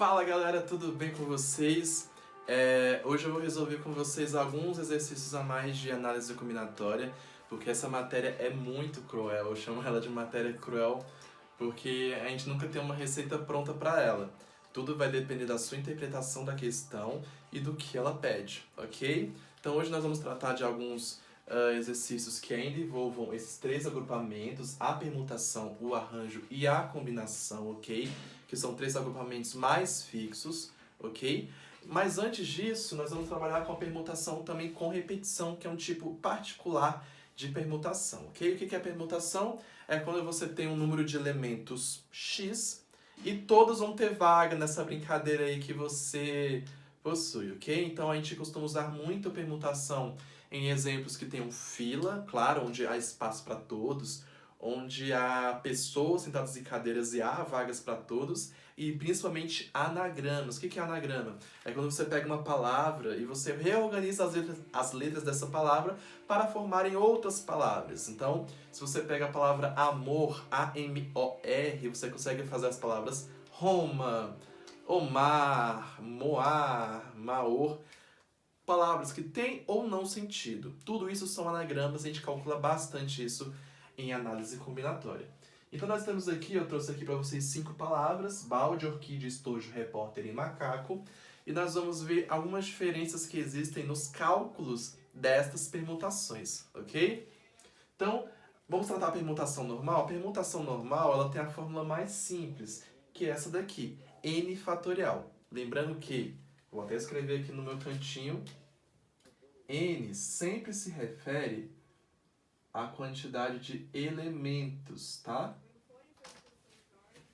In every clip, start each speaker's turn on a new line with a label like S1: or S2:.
S1: Fala galera, tudo bem com vocês? Hoje eu vou resolver com vocês alguns exercícios a mais de análise combinatória, porque essa matéria é muito cruel, eu chamo ela de matéria cruel porque a gente nunca tem uma receita pronta para ela. Tudo vai depender da sua interpretação da questão e do que ela pede, ok? Então hoje nós vamos tratar de alguns exercícios que ainda envolvam esses três agrupamentos, a permutação, o arranjo e a combinação, ok? Que são três agrupamentos mais fixos, ok? Mas antes disso, nós vamos trabalhar com a permutação também com repetição, que é um tipo particular de permutação, ok? O que é permutação? É quando você tem um número de elementos X e todos vão ter vaga nessa brincadeira aí que você possui, ok? Então a gente costuma usar muito permutação em exemplos que tenham fila, claro, onde há espaço para todos, onde há pessoas sentadas em cadeiras e há vagas para todos, e principalmente anagramas. O que é anagrama? É quando você pega uma palavra e você reorganiza as letras dessa palavra para formarem outras palavras. Então, se você pega a palavra amor, A-M-O-R, você consegue fazer as palavras Roma, Omar, Moar, Maor, palavras que têm ou não sentido. Tudo isso são anagramas, a gente calcula bastante isso em análise combinatória. Então nós temos aqui, eu trouxe aqui para vocês 5 palavras: balde, orquídea, estojo, repórter e macaco. E nós vamos ver algumas diferenças que existem nos cálculos destas permutações, ok? Então, vamos tratar a permutação normal. A permutação normal, ela tem a fórmula mais simples, que é essa daqui, n fatorial. Lembrando que, vou até escrever aqui no meu cantinho, n sempre se refere à quantidade de elementos, tá?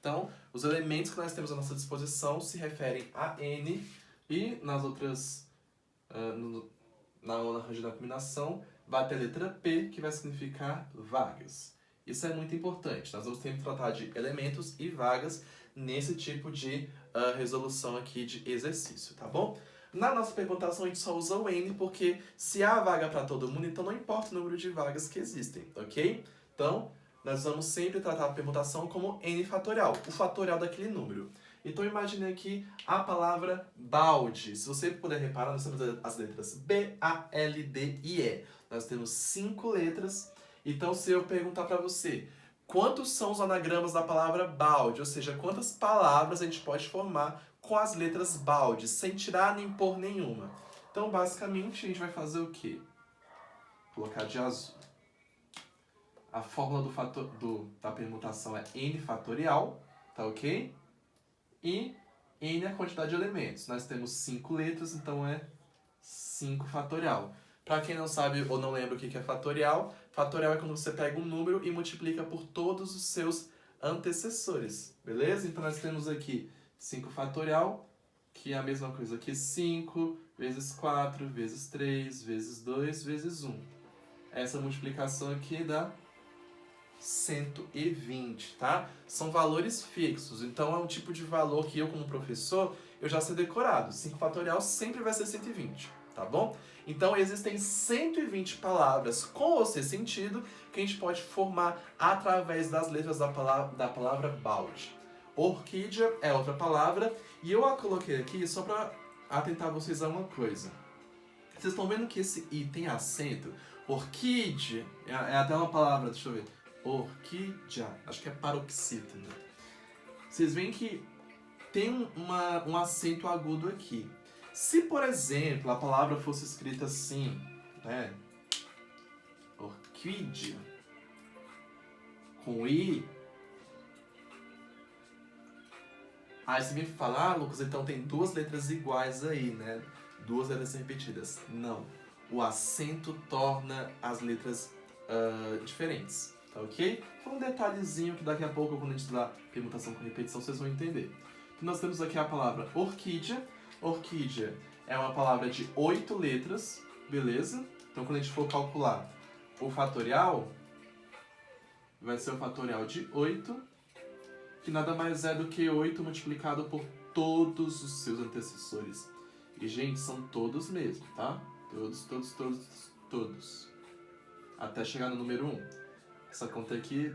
S1: Então, os elementos que nós temos à nossa disposição se referem a n, e nas outras, na arranjo da combinação, vai ter a letra P, que vai significar vagas. Isso é muito importante. Nós vamos sempre tratar de elementos e vagas nesse tipo de resolução aqui de exercício, tá bom? Na nossa permutação a gente só usa o N porque se há vaga para todo mundo, então não importa o número de vagas que existem, ok? Então, nós vamos sempre tratar a permutação como N fatorial, o fatorial daquele número. Então imagine aqui a palavra balde. Se você puder reparar, nós temos as letras B, A, L, D e E. Nós temos 5 letras. Então se eu perguntar para você, quantos são os anagramas da palavra balde? Ou seja, quantas palavras a gente pode formar com as letras balde, sem tirar nem pôr nenhuma? Então basicamente a gente vai fazer o quê? Colocar de azul. A fórmula da permutação é N fatorial, tá ok? E N é a quantidade de elementos. Nós temos 5 letras, então é 5 fatorial. Para quem não sabe ou não lembra o que é fatorial, fatorial é quando você pega um número e multiplica por todos os seus antecessores, beleza? Então nós temos aqui 5 fatorial, que é a mesma coisa que 5 vezes 4 vezes 3 vezes 2 vezes 1. Essa multiplicação aqui dá 120, tá? São valores fixos, então é um tipo de valor que eu, como professor, eu já sei decorado. 5 fatorial sempre vai ser 120, tá bom? Então existem 120 palavras com ou sem sentido que a gente pode formar através das letras da palavra balde. Orquídea é outra palavra, e eu a coloquei aqui só para atentar vocês a uma coisa. Vocês estão vendo que esse I tem acento? Orquídea é até uma palavra, deixa eu ver. Orquídea, acho que é paroxítona. Vocês veem que tem um acento agudo aqui. Se, por exemplo, a palavra fosse escrita assim, né? Orquídea, com I. Aí você vem falar, Lucas, então tem duas letras iguais aí, né? Duas letras repetidas. Não. O acento torna as letras diferentes. Tá ok? Então um detalhezinho que daqui a pouco, quando a gente estudar permutação com repetição, vocês vão entender. Então nós temos aqui a palavra orquídea. Orquídea é uma palavra de 8 letras, beleza? Então quando a gente for calcular o fatorial, vai ser o fatorial de 8, que nada mais é do que 8 multiplicado por todos os seus antecessores. E, gente, são todos mesmo, tá? Todos. Até chegar no número 1. Essa conta aqui,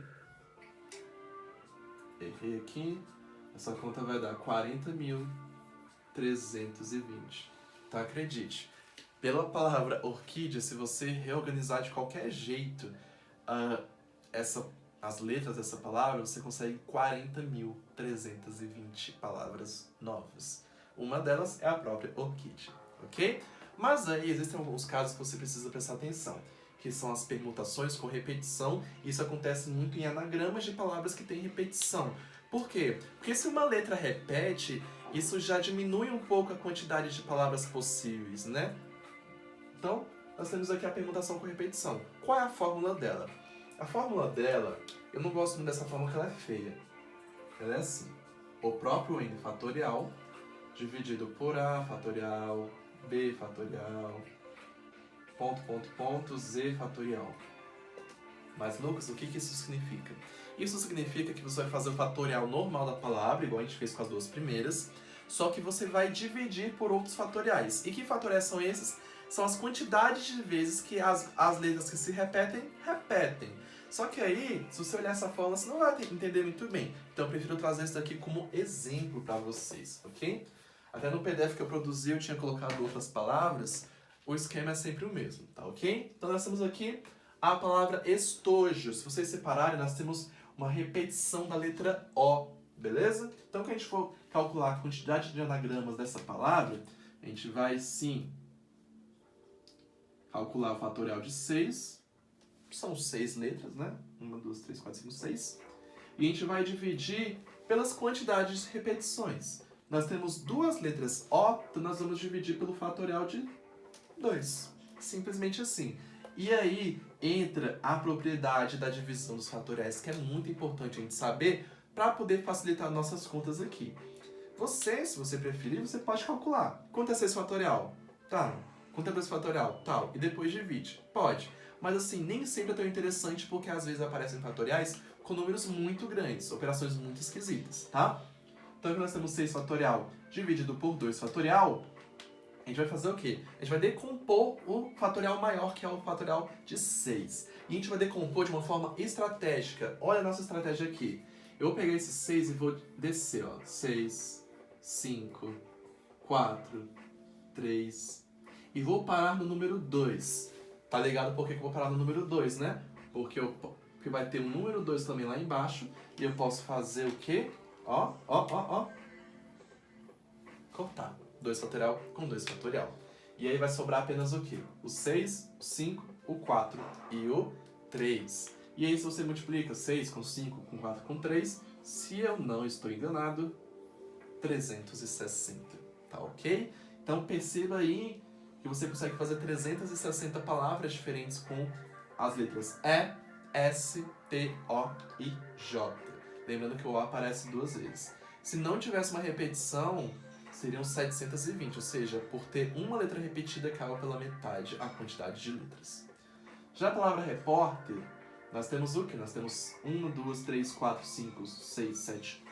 S1: errei aqui, essa conta vai dar 40.320. Então acredite, pela palavra orquídea, se você reorganizar de qualquer jeito as letras dessa palavra, você consegue 40.320 palavras novas. Uma delas é a própria orquídea, ok? Mas aí existem alguns casos que você precisa prestar atenção, que são as permutações com repetição. Isso acontece muito em anagramas de palavras que têm repetição. Por quê? Porque se uma letra repete, isso já diminui um pouco a quantidade de palavras possíveis, né? Então, nós temos aqui a permutação com repetição. Qual é a fórmula dela? A fórmula dela, eu não gosto muito dessa fórmula que ela é feia. Ela é assim: o próprio n fatorial dividido por a fatorial, b fatorial, z fatorial. Mas, Lucas, o que isso significa? Isso significa que você vai fazer o fatorial normal da palavra, igual a gente fez com as duas primeiras, só que você vai dividir por outros fatoriais. E que fatoriais são esses? São as quantidades de vezes que as letras que se repetem. Só que aí, se você olhar essa fórmula, você não vai entender muito bem. Então eu prefiro trazer isso daqui como exemplo para vocês, ok? Até no PDF que eu produzi eu tinha colocado outras palavras, o esquema é sempre o mesmo, tá ok? Então nós temos aqui a palavra estojo. Se vocês separarem, nós temos uma repetição da letra O, beleza? Então quando a gente for calcular a quantidade de anagramas dessa palavra, a gente vai sim calcular o fatorial de 6, são 6 letras, né? 1, 2, 3, 4, 5, 6. E a gente vai dividir pelas quantidades de repetições. Nós temos duas letras O, então nós vamos dividir pelo fatorial de 2. Simplesmente assim. E aí entra a propriedade da divisão dos fatoriais, que é muito importante a gente saber para poder facilitar nossas contas aqui. Você, se você preferir, você pode calcular. Quanto é 6 fatorial? Tá. Quanto é 2 fatorial? Tal. E depois divide. Pode. Mas assim, nem sempre é tão interessante, porque às vezes aparecem fatoriais com números muito grandes, operações muito esquisitas, tá? Então aqui nós temos 6 fatorial dividido por 2 fatorial. A gente vai fazer o quê? A gente vai decompor o fatorial maior, que é o fatorial de 6. E a gente vai decompor de uma forma estratégica. Olha a nossa estratégia aqui. Eu vou pegar esse 6 e vou descer, ó. 6, 5, 4, 3. E vou parar no número 2. Tá ligado por que eu vou parar no número 2, né? Porque vai ter um número 2 também lá embaixo. E eu posso fazer o quê? Ó. Cortar. 2 fatorial com 2 fatorial. E aí vai sobrar apenas o quê? O 6, o 5, o 4 e o 3. E aí se você multiplica 6 com 5, com 4, com 3, se eu não estou enganado, 360. Tá ok? Então perceba aí que você consegue fazer 360 palavras diferentes com as letras E, S, T, O e J. Lembrando que o O aparece 2 vezes. Se não tivesse uma repetição, seriam 720, ou seja, por ter uma letra repetida, acaba pela metade a quantidade de letras. Já a palavra repórter, nós temos o quê? Nós temos 1, 2, 3, 4, 5, 6, 7...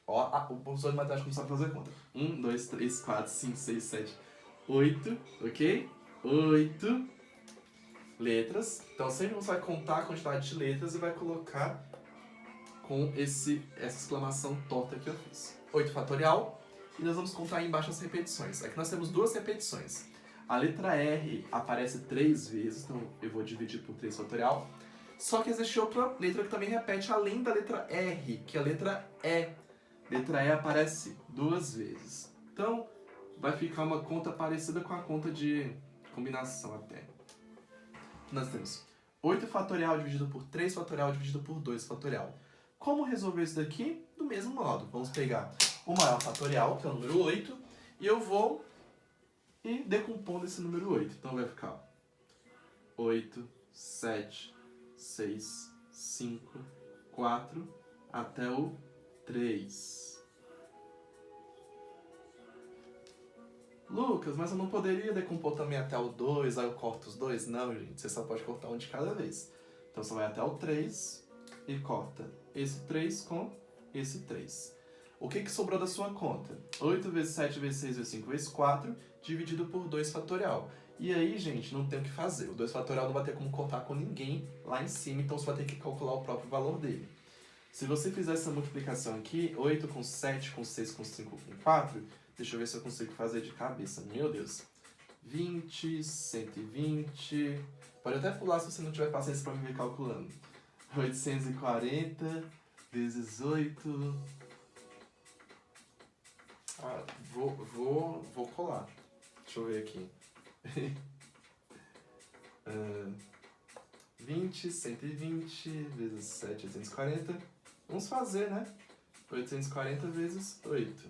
S1: Ó, o professor de matemática não sabe fazer conta. 1, 2, 3, 4, 5, 6, 7, 8, ok? 8 letras. Então sempre você vai contar a quantidade de letras e vai colocar com essa exclamação torta que eu fiz. 8 fatorial. E nós vamos contar aí embaixo as repetições. Aqui nós temos 2 repetições. A letra R aparece 3 vezes, então eu vou dividir por 3 fatorial. Só que existe outra letra que também repete além da letra R, que é a letra E. Letra E aparece 2 vezes. Então, vai ficar uma conta parecida com a conta de combinação até. Nós temos 8 fatorial dividido por 3 fatorial dividido por 2 fatorial. Como resolver isso daqui? Do mesmo modo. Vamos pegar o maior fatorial, que é o número 8, e eu vou ir decompondo esse número 8. Então vai ficar 8, 7, 6, 5, 4, até o 3. Lucas, mas eu não poderia decompor também até o 2, aí eu corto os 2? Não, gente, você só pode cortar um de cada vez. Então você vai até o 3 e corta esse 3 com esse 3. O que sobrou da sua conta? 8 vezes 7 vezes 6 vezes 5 vezes 4, dividido por 2 fatorial. E aí, gente, não tem o que fazer. O 2 fatorial não vai ter como cortar com ninguém lá em cima, então você vai ter que calcular o próprio valor dele. Se você fizer essa multiplicação aqui, 8 com 7, com 6, com 5, com 4, deixa eu ver se eu consigo fazer de cabeça. Meu Deus. 20, 120... Pode até pular se você não tiver paciência para me ver calculando. 840 vezes 8... Ah, vou colar. Deixa eu ver aqui. 20, 120 vezes 7, 840. Vamos fazer, né? 840 vezes 8.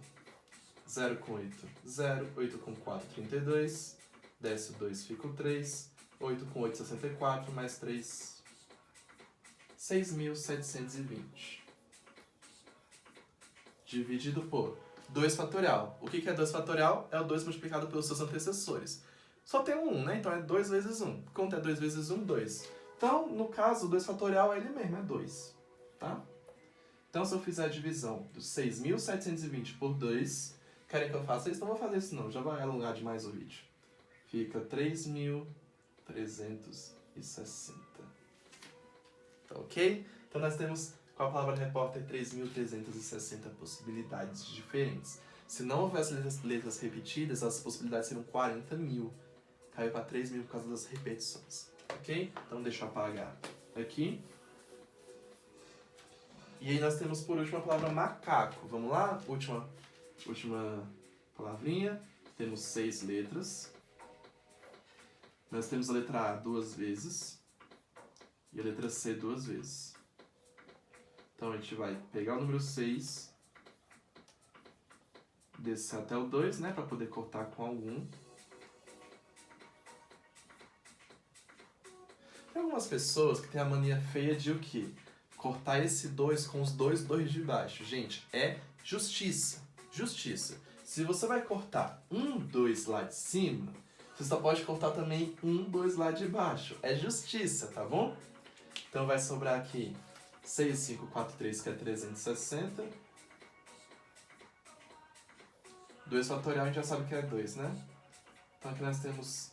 S1: 0 com 8, 0. 8 com 4, 32. Desce o 2, fica o 3. 8 com 8, 64. Mais 3, 6.720. Dividido por 2 fatorial. O que é 2 fatorial? É o 2 multiplicado pelos seus antecessores. Só tem um 1, né? Então é 2 vezes 1. Quanto é 2 vezes 1? 2. Então, no caso, o 2 fatorial é ele mesmo, é 2. Tá? Então, se eu fizer a divisão dos 6.720 por 2, querem que eu faça isso? Não vou fazer isso não, já vai alongar demais o vídeo. Fica 3.360. Tá ok? Então, nós temos, com a palavra repórter, 3.360 possibilidades diferentes. Se não houvesse letras repetidas, as possibilidades seriam 40.000. Caiu para 3.000 por causa das repetições. Ok? Então, deixa eu apagar aqui. E aí nós temos por último a palavra macaco. Vamos lá? Última palavrinha. Temos 6 letras. Nós temos a letra A 2 vezes. E a letra C 2 vezes. Então a gente vai pegar o número 6. Descer até o 2, né? Para poder cortar com algum. Tem algumas pessoas que têm a mania feia de o quê? Cortar esse 2 com os dois de baixo. Gente, é justiça. Justiça. Se você vai cortar 1, 2 lá de cima, você só pode cortar também 1, 2 lá de baixo. É justiça, tá bom? Então vai sobrar aqui 6, 5, 4, 3, que é 360. 2 fatorial a gente já sabe que é 2, né? Então aqui nós temos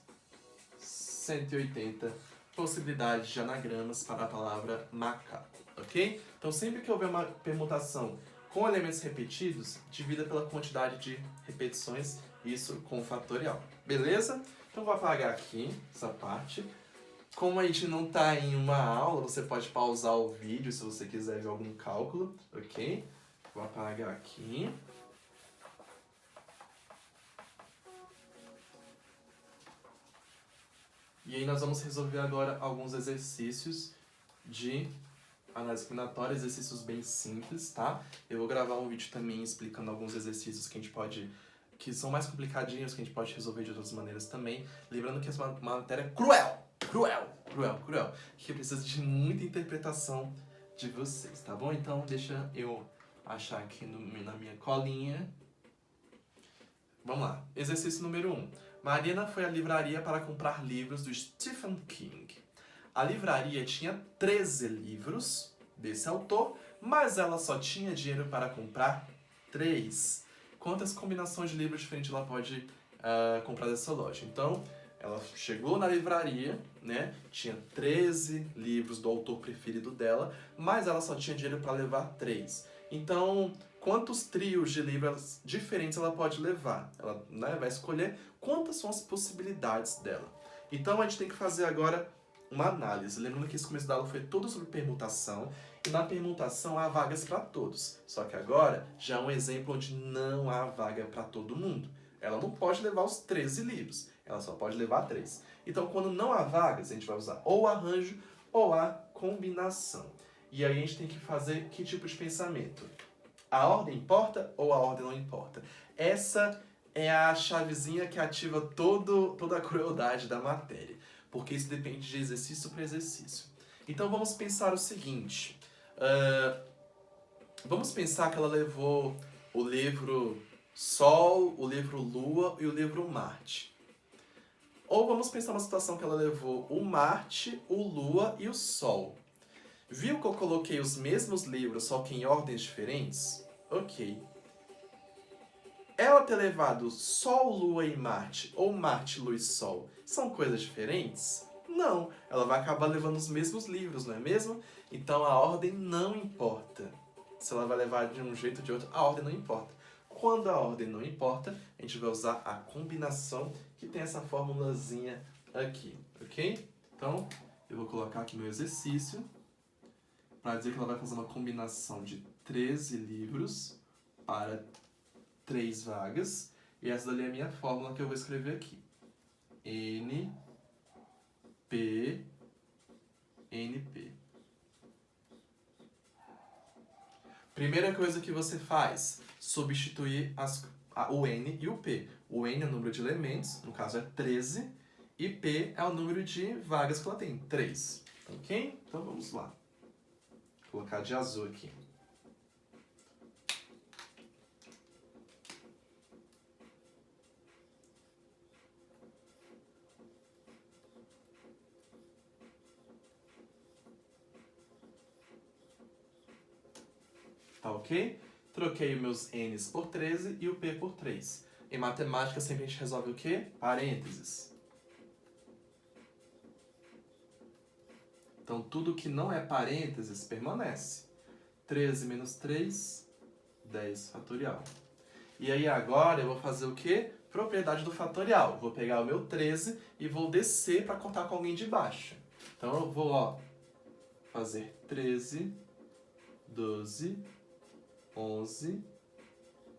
S1: 180 possibilidades de anagramas para a palavra macaco. Ok? Então, sempre que houver uma permutação com elementos repetidos, divida pela quantidade de repetições, isso com fatorial. Beleza? Então, vou apagar aqui essa parte. Como a gente não está em uma aula, você pode pausar o vídeo se você quiser ver algum cálculo. Ok? Vou apagar aqui. E aí, nós vamos resolver agora alguns exercícios de análise combinatória, exercícios bem simples, tá? Eu vou gravar um vídeo também explicando alguns exercícios que a gente pode, que são mais complicadinhos, que a gente pode resolver de outras maneiras também. Lembrando que essa é uma matéria cruel, que precisa de muita interpretação de vocês, tá bom? Então, deixa eu achar aqui na minha colinha. Vamos lá. Exercício número 1. Mariana foi à livraria para comprar livros do Stephen King. A livraria tinha 13 livros desse autor, mas ela só tinha dinheiro para comprar 3. Quantas combinações de livros diferentes ela pode comprar dessa loja? Então, ela chegou na livraria, né? Tinha 13 livros do autor preferido dela, mas ela só tinha dinheiro para levar 3. Então, quantos trios de livros diferentes ela pode levar? Ela, né, vai escolher quantas são as possibilidades dela. Então, a gente tem que fazer agora uma análise. Lembrando que esse começo da aula foi todo sobre permutação, e na permutação há vagas para todos. Só que agora já é um exemplo onde não há vaga para todo mundo. Ela não pode levar os 13 livros, ela só pode levar 3. Então, quando não há vagas, a gente vai usar ou arranjo ou a combinação. E aí a gente tem que fazer que tipo de pensamento? A ordem importa ou a ordem não importa? Essa é a chavezinha que ativa toda a crueldade da matéria. Porque isso depende de exercício para exercício. Então vamos pensar o seguinte. Vamos pensar que ela levou o livro Sol, o livro Lua e o livro Marte. Ou vamos pensar uma situação que ela levou o Marte, o Lua e o Sol. Viu que eu coloquei os mesmos livros, só que em ordens diferentes? Ok. Ela ter levado Sol, Lua e Marte, ou Marte, Lua e Sol, são coisas diferentes? Não. Ela vai acabar levando os mesmos livros, não é mesmo? Então a ordem não importa. Se ela vai levar de um jeito ou de outro, a ordem não importa. Quando a ordem não importa, a gente vai usar a combinação que tem essa formulazinha aqui, ok? Então, eu vou colocar aqui meu exercício para dizer que ela vai fazer uma combinação de 13 livros para 3 vagas. E essa dali é a minha fórmula que eu vou escrever aqui. N, P, NP. Primeira coisa que você faz, substituir o N e o P. O N é o número de elementos, no caso é 13, e P é o número de vagas que ela tem, 3. Ok? Então vamos lá. Vou colocar de azul aqui. Tá ok? Troquei os meus N's por 13 e o P por 3. Em matemática sempre a gente resolve o quê? Parênteses. Então tudo que não é parênteses permanece. 13 menos 3, 10 fatorial. E aí agora eu vou fazer o quê? Propriedade do fatorial. Vou pegar o meu 13 e vou descer para contar com alguém de baixo. Então eu vou fazer 13, 12, 11,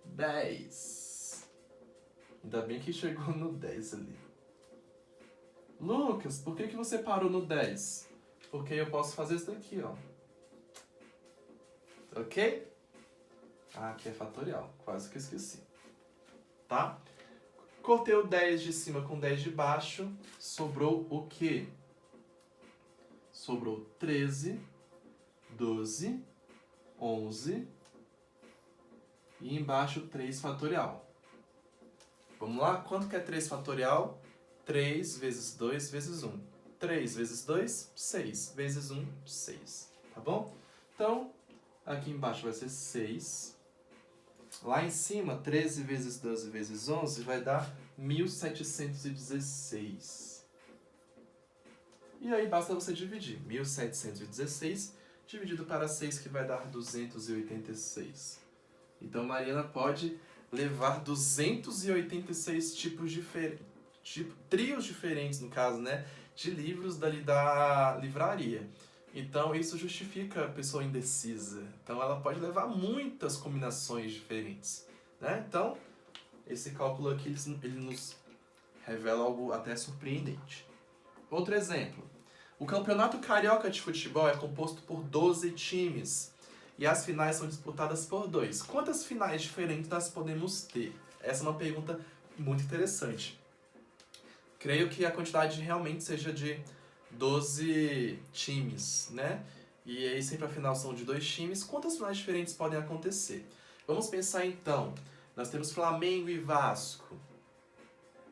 S1: 10. Ainda bem que chegou no 10 ali. Lucas, por que você parou no 10? Porque eu posso fazer isso daqui, ó. Ok? Ah, aqui é fatorial. Quase que eu esqueci. Tá? Cortei o 10 de cima com 10 de baixo. Sobrou o quê? Sobrou 13, 12, 11 e embaixo 3 fatorial. Vamos lá? Quanto que é 3 fatorial? 3 vezes 2 vezes 1. 3 vezes 2, 6. Vezes 1, 6. Tá bom? Então, aqui embaixo vai ser 6. Lá em cima, 13 vezes 12 vezes 11 vai dar 1716. E aí basta você dividir. 1716 dividido para 6, que vai dar 286. Então, Mariana pode levar 286 trios diferentes, no caso, né, de livros dali da livraria. Então, isso justifica a pessoa indecisa. Então, ela pode levar muitas combinações diferentes, né? Então, esse cálculo aqui, ele nos revela algo até surpreendente. Outro exemplo. O Campeonato Carioca de Futebol é composto por 12 times. E as finais são disputadas por 2. Quantas finais diferentes nós podemos ter? Essa é uma pergunta muito interessante. Creio que a quantidade realmente seja de 12 times, né? E aí sempre a final são de 2 times. Quantas finais diferentes podem acontecer? Vamos pensar então. Nós temos Flamengo e Vasco.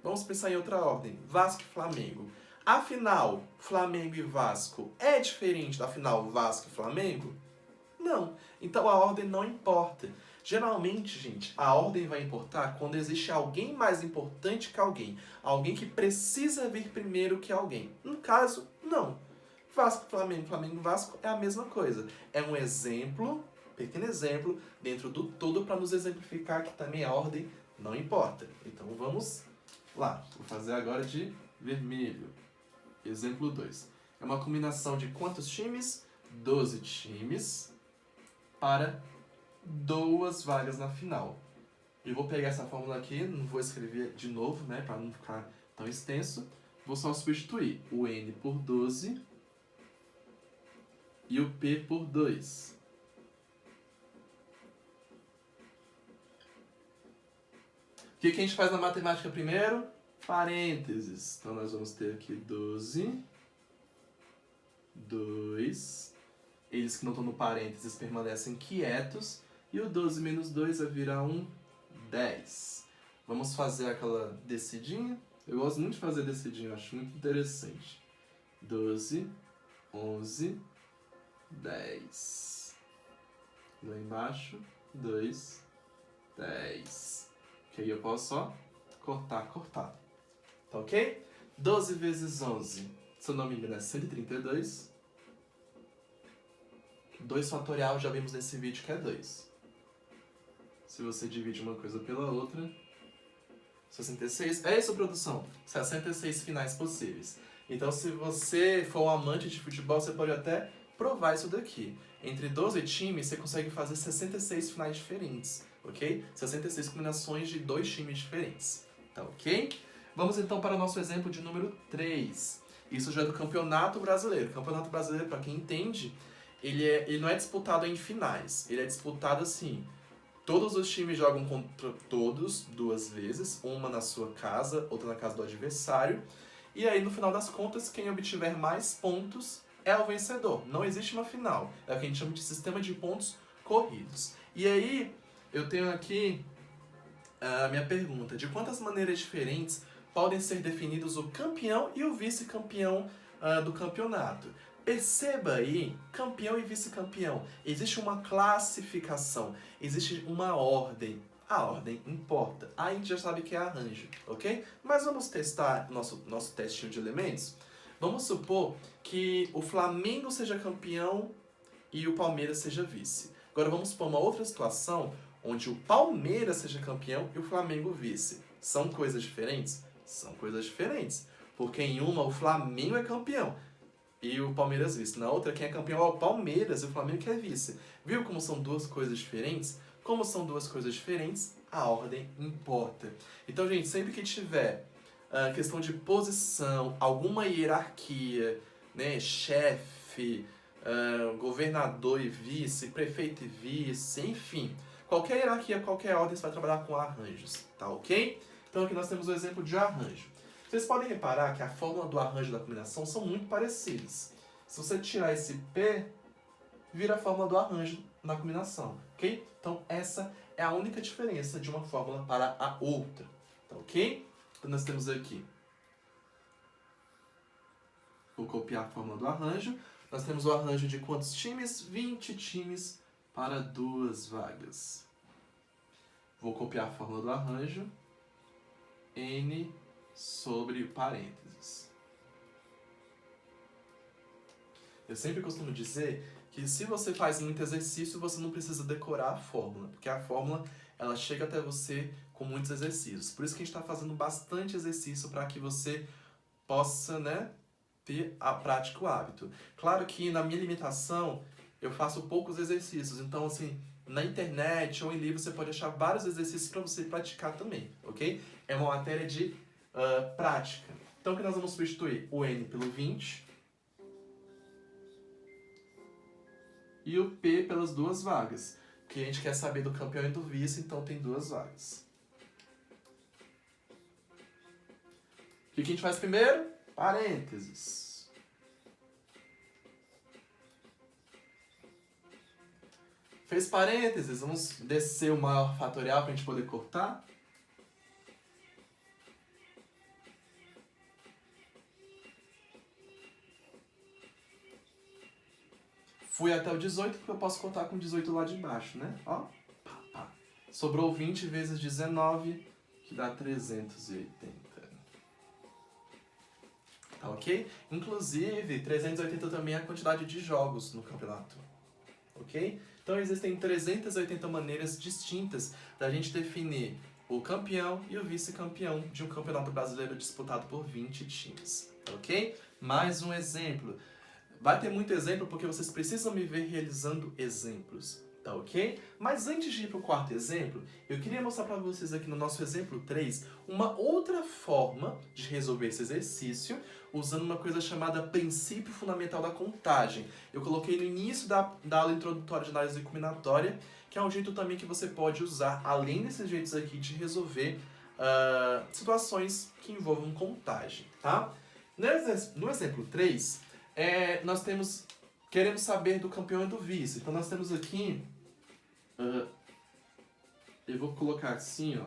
S1: Vamos pensar em outra ordem. Vasco e Flamengo. A final Flamengo e Vasco é diferente da final Vasco e Flamengo? Não. Então a ordem não importa. Geralmente, gente, a ordem vai importar quando existe alguém mais importante que alguém. Alguém que precisa vir primeiro que alguém. No caso, não. Vasco, Flamengo, Flamengo, Vasco é a mesma coisa. É um exemplo, pequeno exemplo, dentro do todo para nos exemplificar que também a ordem não importa. Então vamos lá. Vou fazer agora de vermelho. Exemplo 2. É uma combinação de quantos times? 12 times para 2 vagas na final. Eu vou pegar essa fórmula aqui, não vou escrever de novo, né, para não ficar tão extenso. Vou só substituir o N por 12 e o P por 2. O que a gente faz na matemática primeiro? Parênteses. Então nós vamos ter aqui 12, 2. Eles que não estão no parênteses permanecem quietos. E o 12 menos 2 vai virar um 10. Vamos fazer aquela descidinha. Eu gosto muito de fazer descidinha, eu acho muito interessante. 12, 11, 10. Lá embaixo, 2, 10. Que aí eu posso só cortar. Tá ok? 12 vezes 11, se eu não me engano, é 132. 2 fatorial já vimos nesse vídeo que é 2. Se você divide uma coisa pela outra, 66. É isso, produção. 66 finais possíveis. Então, se você for um amante de futebol, você pode até provar isso daqui. Entre 12 times, você consegue fazer 66 finais diferentes, ok? 66 combinações de 2 times diferentes, tá ok? Vamos então para o nosso exemplo de número 3. Isso já é do Campeonato Brasileiro. O Campeonato Brasileiro, para quem entende, ele não é disputado em finais. Ele é disputado assim. Todos os times jogam contra todos 2 vezes, uma na sua casa, outra na casa do adversário. E aí, no final das contas, quem obtiver mais pontos é o vencedor. Não existe uma final. É o que a gente chama de sistema de pontos corridos. E aí, eu tenho aqui a minha pergunta. De quantas maneiras diferentes podem ser definidos o campeão e o vice-campeão do campeonato? Perceba aí, campeão e vice-campeão. Existe uma classificação, existe uma ordem. A ordem importa. Aí a gente já sabe que é arranjo, ok? Mas vamos testar nosso testinho de elementos? Vamos supor que o Flamengo seja campeão e o Palmeiras seja vice. Agora vamos supor uma outra situação onde o Palmeiras seja campeão e o Flamengo vice. São coisas diferentes? São coisas diferentes. Porque em uma o Flamengo é campeão e o Palmeiras vice. Na outra, quem é campeão é o Palmeiras e o Flamengo que é vice. Viu como são 2 coisas diferentes? Como são 2 coisas diferentes, a ordem importa. Então, gente, sempre que tiver questão de posição, alguma hierarquia, né, chefe, governador e vice, prefeito e vice, enfim, qualquer hierarquia, qualquer ordem, você vai trabalhar com arranjos, tá ok? Então aqui nós temos o exemplo de arranjo. Vocês podem reparar que a fórmula do arranjo e da combinação são muito parecidas. Se você tirar esse P, vira a fórmula do arranjo na combinação, ok? Então essa é a única diferença de uma fórmula para a outra, tá ok? Então nós temos aqui, vou copiar a fórmula do arranjo, nós temos o arranjo de quantos times? 20 times para 2 vagas. Vou copiar a fórmula do arranjo, N sobre parênteses. Eu sempre costumo dizer que se você faz muito exercício, você não precisa decorar a fórmula, porque a fórmula ela chega até você com muitos exercícios. Por isso que a gente está fazendo bastante exercício para que você possa, né, ter a prática, o hábito. Claro que na minha limitação eu faço poucos exercícios, então assim, na internet ou em livro você pode achar vários exercícios para você praticar também, ok? É uma matéria de prática. Então o que nós vamos substituir? O N pelo 20 e o P pelas 2 vagas. Porque a gente quer saber do campeão e do vice, então tem 2 vagas. O que a gente faz primeiro? Parênteses. Fez parênteses, vamos descer o maior fatorial para a gente poder cortar. Fui até o 18, porque eu posso contar com 18 lá de baixo, né? Ó, pá, pá. Sobrou 20 vezes 19, que dá 380. Tá ok? Inclusive, 380 também é a quantidade de jogos no campeonato. Ok? Então existem 380 maneiras distintas da gente definir o campeão e o vice-campeão de um campeonato brasileiro disputado por 20 times. Ok? Mais um exemplo. Vai ter muito exemplo porque vocês precisam me ver realizando exemplos, tá ok? Mas antes de ir para o 4º exemplo, eu queria mostrar para vocês aqui no nosso exemplo 3 uma outra forma de resolver esse exercício usando uma coisa chamada princípio fundamental da contagem. Eu coloquei no início da aula introdutória de análise combinatória, que é um jeito também que você pode usar, além desses jeitos aqui, de resolver situações que envolvam contagem, tá? No exemplo 3, nós queremos saber do campeão e do vice. Então nós temos aqui, eu vou colocar assim, ó.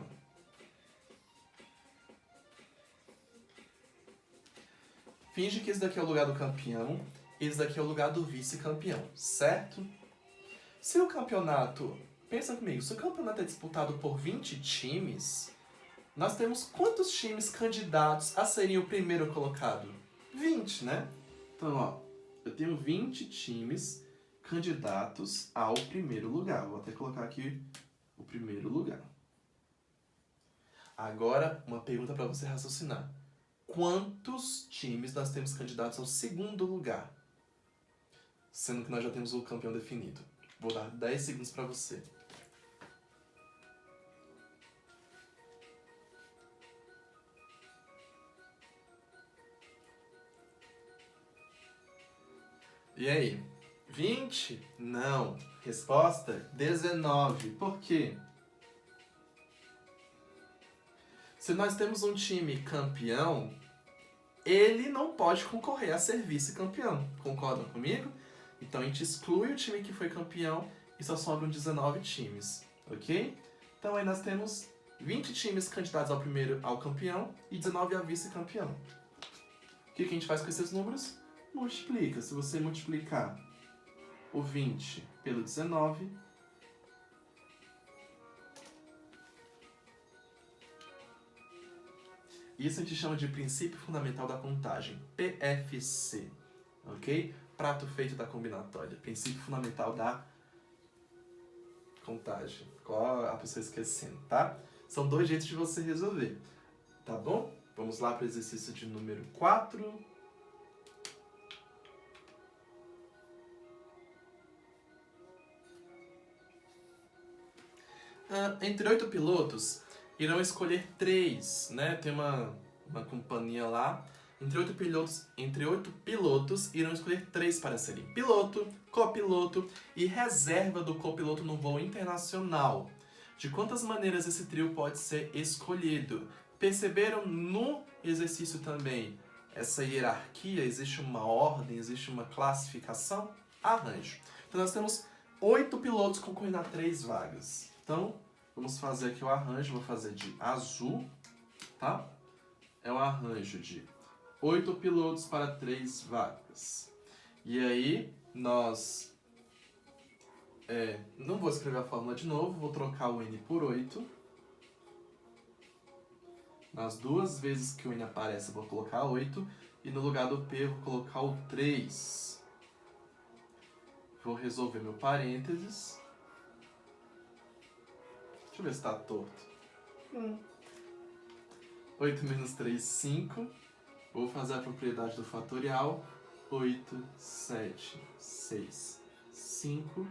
S1: Finge que esse daqui é o lugar do campeão, esse daqui é o lugar do vice-campeão, certo? Se o campeonato, pensa comigo, se o campeonato é disputado por 20 times, nós temos quantos times candidatos a serem o primeiro colocado? 20, né? Então, ó, eu tenho 20 times candidatos ao primeiro lugar. Vou até colocar aqui o primeiro lugar. Agora, uma pergunta para você raciocinar. Quantos times nós temos candidatos ao segundo lugar? Sendo que nós já temos o campeão definido. Vou dar 10 segundos para você. E aí? 20? Não. Resposta: 19. Por quê? Se nós temos um time campeão, ele não pode concorrer a ser vice-campeão. Concordam comigo? Então a gente exclui o time que foi campeão e só sobram 19 times, ok? Então aí nós temos 20 times candidatos ao campeão e 19 a vice-campeão. O que a gente faz com esses números? Multiplica. Se você multiplicar o 20 pelo 19, isso a gente chama de princípio fundamental da contagem, PFC, ok? Prato feito da combinatória, princípio fundamental da contagem. Qual a pessoa esquecendo, tá? São 2 jeitos de você resolver, tá bom? Vamos lá para o exercício de número 4. Entre 8 pilotos, irão escolher 3, né? Tem uma companhia lá. Entre 8 pilotos, irão escolher 3 para serem piloto, copiloto e reserva do copiloto no voo internacional. De quantas maneiras esse trio pode ser escolhido? Perceberam no exercício também essa hierarquia? Existe uma ordem, existe uma classificação? Arranjo. Então nós temos 8 pilotos concorrendo a 3 vagas. Então, vamos fazer aqui o arranjo, vou fazer de azul, tá? É um arranjo de 8 pilotos para 3 vagas. E aí, nós... não vou escrever a fórmula de novo, vou trocar o N por 8. Nas 2 vezes que o N aparece, eu vou colocar 8. E no lugar do P, eu vou colocar o 3. Vou resolver meu parênteses. Deixa eu ver se está torto. 8 menos 3, 5. Vou fazer a propriedade do fatorial. 8, 7, 6, 5.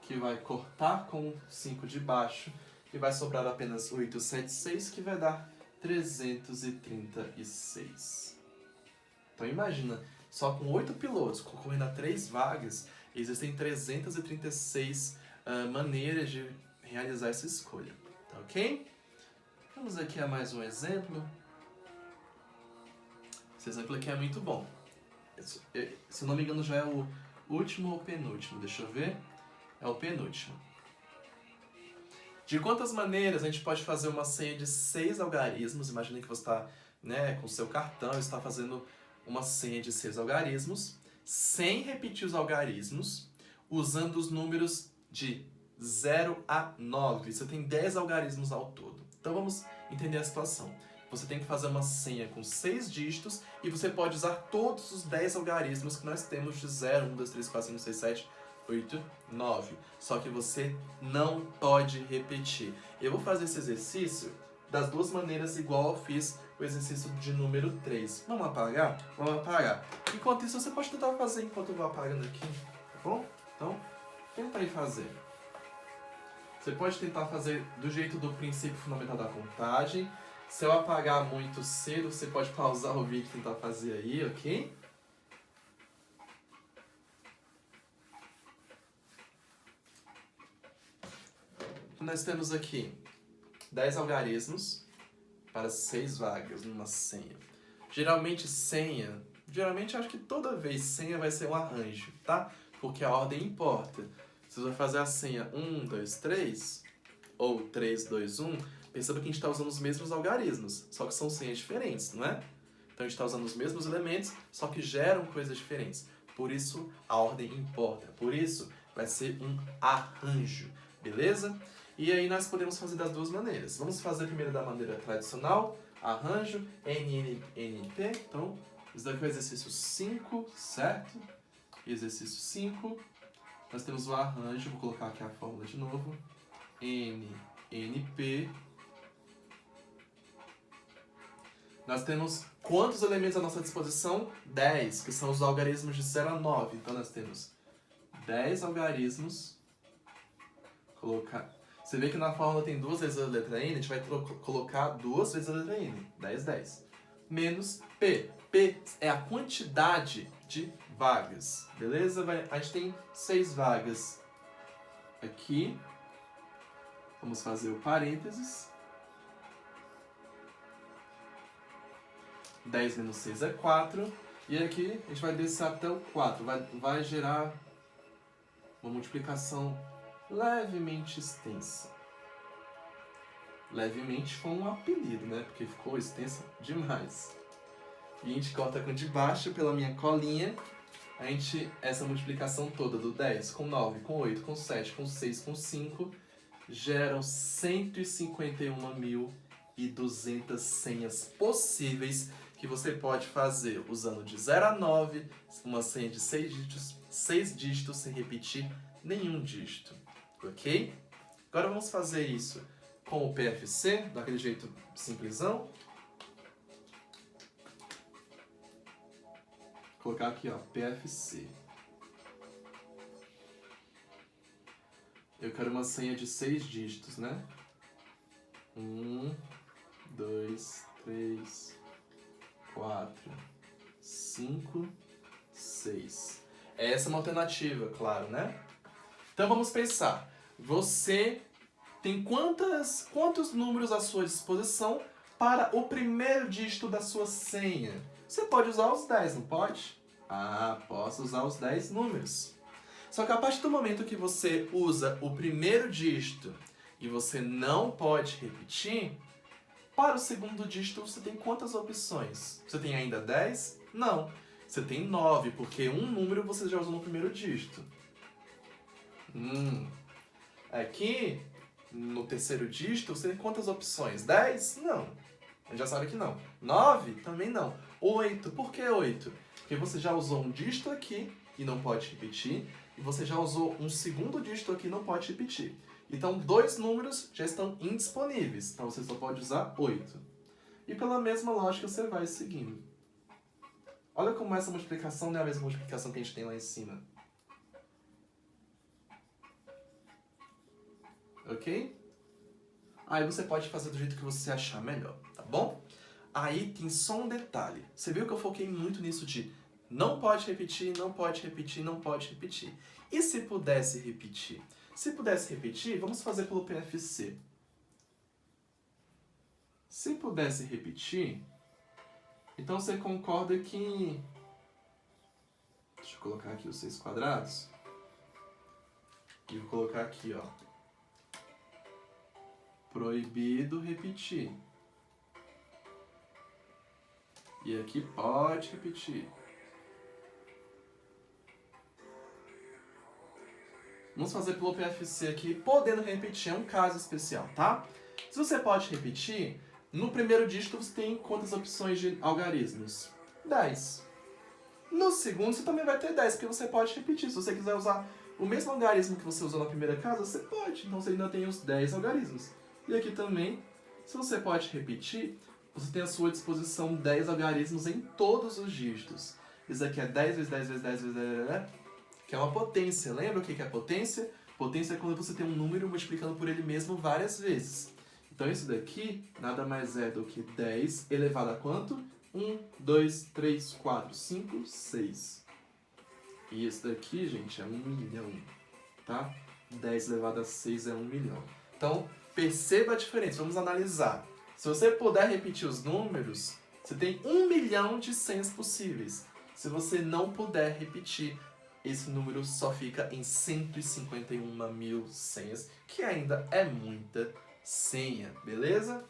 S1: Que vai cortar com o 5 de baixo. E vai sobrar apenas 8, 7, 6, que vai dar 336. Então imagina, só com 8 pilotos concorrendo a 3 vagas, existem 336 maneiras de realizar essa escolha, tá ok? Vamos aqui a mais um exemplo. Esse exemplo aqui é muito bom. Se eu não me engano já é o último ou penúltimo, deixa eu ver. É o penúltimo. De quantas maneiras a gente pode fazer uma senha de 6 algarismos? Imagine que você está, com o seu cartão e está fazendo uma senha de 6 algarismos, sem repetir os algarismos, usando os números de 0 a 9. Você tem 10 algarismos ao todo. Então vamos entender a situação. Você tem que fazer uma senha com 6 dígitos e você pode usar todos os 10 algarismos que nós temos de 0, 1, 2, 3, 4, 5, 6, 7, 8, 9. Só que você não pode repetir. Eu vou fazer esse exercício das 2 maneiras igual eu fiz o exercício de número 3. Vamos apagar? Vamos apagar. Enquanto isso, você pode tentar fazer enquanto eu vou apagando aqui, tá bom? Então, tenta aí fazer. Você pode tentar fazer do jeito do princípio fundamental da contagem. Se eu apagar muito cedo, você pode pausar o vídeo e tentar fazer aí, ok? Nós temos aqui 10 algarismos para 6 vagas numa senha. Geralmente acho que toda vez senha vai ser um arranjo, tá? Porque a ordem importa. Se você vai fazer a senha 1, 2, 3 ou 3, 2, 1, perceba que a gente está usando os mesmos algarismos, só que são senhas diferentes, não é? Então a gente está usando os mesmos elementos, só que geram coisas diferentes. Por isso a ordem importa. Por isso vai ser um arranjo, beleza? E aí nós podemos fazer das 2 maneiras. Vamos fazer primeiro da maneira tradicional, arranjo, NNP. Então, isso daqui é o exercício 5, certo? Exercício 5. Nós temos o arranjo, vou colocar aqui a fórmula de novo. NP. Nós temos quantos elementos à nossa disposição? 10, que são os algarismos de 0 a 9. Então nós temos 10 algarismos. Você vê que na fórmula tem 2 vezes a letra N, a gente vai colocar 2 vezes a letra N. 10, 10. Menos P. P é a quantidade de vagas. Beleza? A gente tem 6 vagas aqui. Vamos fazer o parênteses. 10 menos 6 é 4. E aqui a gente vai descer até o 4. Vai gerar uma multiplicação levemente extensa. Levemente foi um apelido, né? Porque ficou extensa demais. E a gente corta com de baixo pela minha colinha. Essa multiplicação toda do 10 com 9, com 8, com 7, com 6, com 5 geram 151.200 senhas possíveis que você pode fazer usando de 0 a 9, uma senha de 6 dígitos sem repetir nenhum dígito, ok? Agora vamos fazer isso com o PFC, daquele jeito simplesão. Vou colocar aqui, ó, PFC. Eu quero uma senha de 6 dígitos, né? 1, 2, 3, 4, 5, 6. Essa é uma alternativa, claro, né? Então vamos pensar. Você tem quantos números à sua disposição para o primeiro dígito da sua senha? Você pode usar os 10, não pode? Ah, posso usar os 10 números. Só que a partir do momento que você usa o primeiro dígito e você não pode repetir, para o segundo dígito você tem quantas opções? Você tem ainda 10? Não. Você tem 9, porque um número você já usou no primeiro dígito. Aqui, no terceiro dígito, você tem quantas opções? 10? Não. A gente já sabe que não. 9? Também não. 8. Por que 8? Porque você já usou um dígito aqui e não pode repetir. E você já usou um segundo dígito aqui e não pode repetir. Então, 2 números já estão indisponíveis. Então, você só pode usar 8. E pela mesma lógica, você vai seguindo. Olha como essa multiplicação não é a mesma multiplicação que a gente tem lá em cima. Ok? Aí você pode fazer do jeito que você achar melhor, tá bom? Aí tem só um detalhe. Você viu que eu foquei muito nisso de não pode repetir, não pode repetir, não pode repetir. E se pudesse repetir? Se pudesse repetir, vamos fazer pelo PFC. Se pudesse repetir, então você concorda que... Deixa eu colocar aqui os 6 quadrados. E vou colocar aqui, ó. Proibido repetir. E aqui pode repetir. Vamos fazer pelo PFC aqui, podendo repetir, é um caso especial, tá? Se você pode repetir, no primeiro dígito você tem quantas opções de algarismos? 10. No segundo você também vai ter 10, porque você pode repetir. Se você quiser usar o mesmo algarismo que você usou na primeira casa, você pode. Então você ainda tem os 10 algarismos. E aqui também, se você pode repetir, você tem à sua disposição 10 algarismos em todos os dígitos. Isso aqui é 10 vezes 10 vezes 10 vezes 10, que é uma potência. Lembra o que é potência? Potência é quando você tem um número multiplicando por ele mesmo várias vezes. Então isso daqui nada mais é do que 10 elevado a quanto? 1, 2, 3, 4, 5, 6. E esse daqui, gente, é 1 milhão, tá? 10 elevado a 6 é 1 milhão. Então, perceba a diferença. Vamos analisar. Se você puder repetir os números, você tem 1 milhão de senhas possíveis. Se você não puder repetir, esse número só fica em 151 mil senhas, que ainda é muita senha, beleza?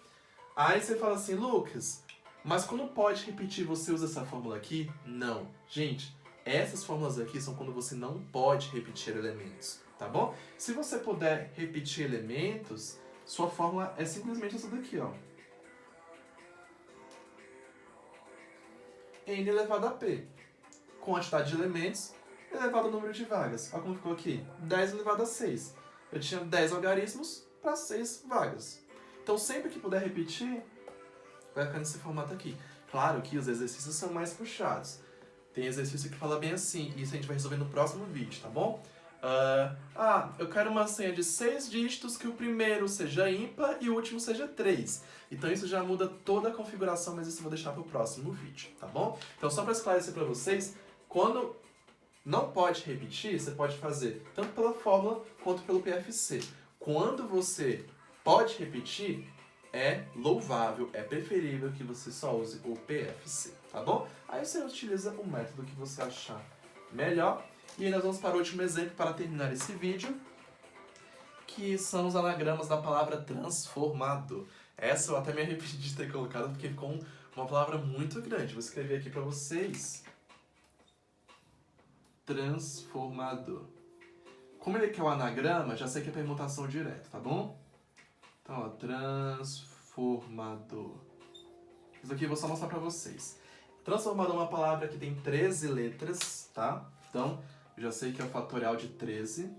S1: Aí você fala assim, Lucas, mas quando pode repetir, você usa essa fórmula aqui? Não. Gente, essas fórmulas aqui são quando você não pode repetir elementos, tá bom? Se você puder repetir elementos, sua fórmula é simplesmente essa daqui, ó. N elevado a P. Quantidade de elementos elevado ao número de vagas. Olha como ficou aqui. 10 elevado a 6. Eu tinha 10 algarismos para 6 vagas. Então, sempre que puder repetir, vai ficar nesse formato aqui. Claro que os exercícios são mais puxados. Tem exercício que fala bem assim, e isso a gente vai resolver no próximo vídeo, tá bom? Eu quero uma senha de 6 dígitos que o primeiro seja ímpar e o último seja 3. Então isso já muda toda a configuração, mas isso eu vou deixar para o próximo vídeo, tá bom? Então só para esclarecer para vocês, quando não pode repetir, você pode fazer tanto pela fórmula quanto pelo PFC. Quando você pode repetir, é louvável, é preferível que você só use o PFC, tá bom? Aí você utiliza o método que você achar melhor. E aí nós vamos para o último exemplo para terminar esse vídeo, que são os anagramas da palavra transformado. Essa eu até me arrependi de ter colocado, porque ficou uma palavra muito grande. Vou escrever aqui para vocês. Transformador. Como ele quer o anagrama, já sei que é permutação direta, tá bom? Então, ó, transformador. Isso aqui eu vou só mostrar pra vocês. Transformador é uma palavra que tem 13 letras, tá? Então, eu já sei que é o fatorial de 13.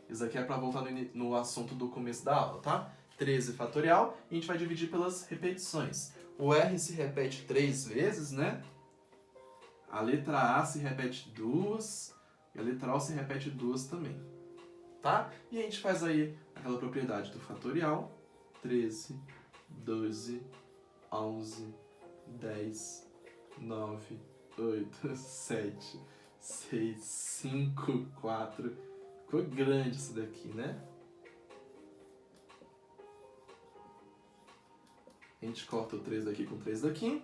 S1: Isso aqui é pra voltar no assunto do começo da aula, tá? 13 fatorial, e a gente vai dividir pelas repetições. O R se repete 3 vezes, né? A letra A se repete 2, e a letra O se repete 2 também, tá? E a gente faz aí aquela propriedade do fatorial, 13, 12, 11, 10, 9, 8, 7, 6, 5, 4, ficou grande isso daqui, né? A gente corta o 3 daqui com 3 daqui.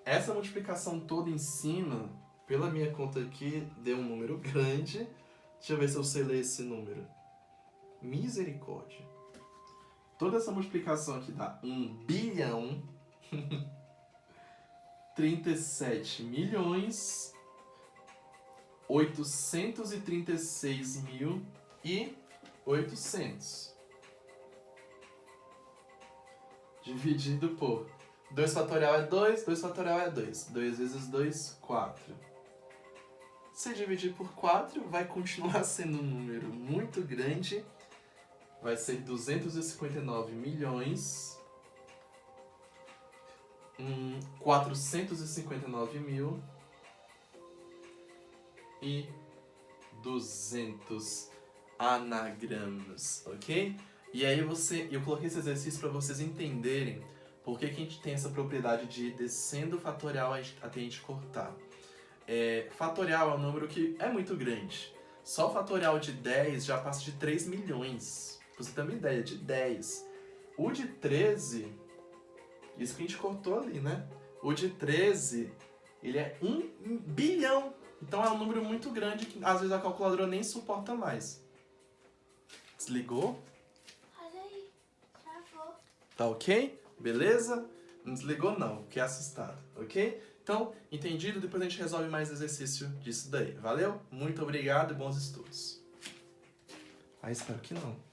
S1: Essa multiplicação toda em cima, pela minha conta aqui, deu um número grande. Deixa eu ver se eu sei ler esse número. Misericórdia. Toda essa multiplicação aqui dá 1 bilhão, 37 milhões, 836.800. Dividido por 2 fatorial é 2, 2 fatorial é 2. 2 vezes 2, 4. Se dividir por 4, vai continuar sendo um número muito grande. Vai ser 259 milhões, 459 mil e 200 anagramas, ok? E aí eu coloquei esse exercício para vocês entenderem por que a gente tem essa propriedade de ir descendo o fatorial até a gente cortar. Fatorial é um número que é muito grande. Só o fatorial de 10 já passa de 3 milhões. Pra você ter uma ideia, de 10. O de 13, isso que a gente cortou ali, né? O de 13, ele é 1 bilhão. Então é um número muito grande que às vezes a calculadora nem suporta mais. Desligou?
S2: Olha aí, travou.
S1: Tá ok? Beleza? Não desligou não, fiquei assustado, ok? Então, entendido? Depois a gente resolve mais exercício disso daí. Valeu? Muito obrigado e bons estudos. Espero que não.